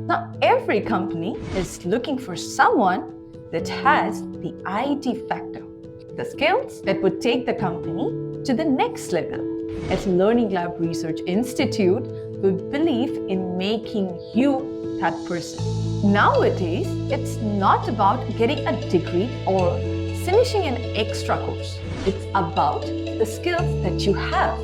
Now, every company is looking for someone that has the IT factor, the skills that would take the company to the next level. At Labb Research Institute, we believe in making you that person. Nowadays, it's not about getting a degree or finishing an extra course. It's about the skills that you have.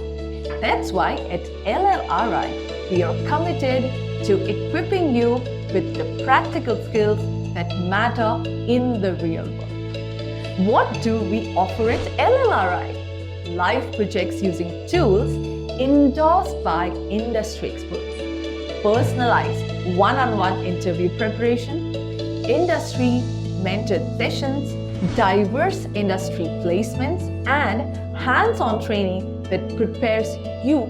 That's why at LLRI, we are committed to equipping you with the practical skills that matter in the real world. What do we offer at LLRI? Live projects using tools endorsed by industry experts, personalized one-on-one interview preparation, industry mentored sessions, diverse industry placements, and hands-on training that prepares you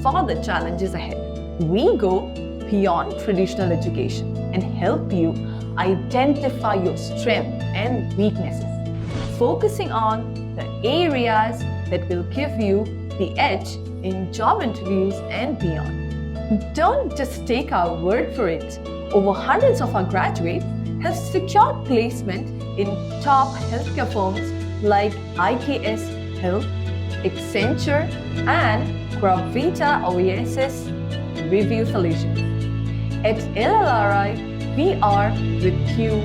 for the challenges ahead. We go beyond traditional education and help you identify your strengths and weaknesses, focusing on the areas that will give you the edge in job interviews and beyond. Don't just take our word for it. Over hundreds of our graduates have secured placement in top healthcare firms like IKS Health, Accenture, and Gravita Oasis Review Solutions. At LLRI, we are with you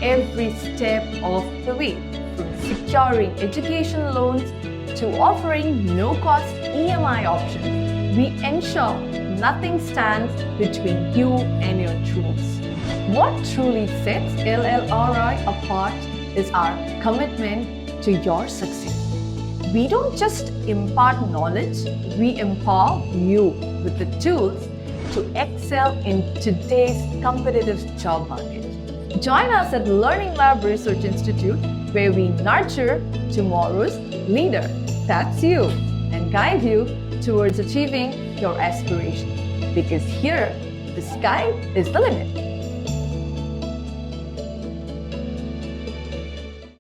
every step of the way, from securing education loans to offering no-cost EMI options. We ensure nothing stands between you and your dreams. What truly sets LLRI apart is our commitment to your success. We don't just impart knowledge, we empower you with the tools to excel in today's competitive job market. Join us at Labb Research Institute, where we nurture tomorrow's leader, that's you, and guide you towards achieving your aspirations. Because here, the sky is the limit.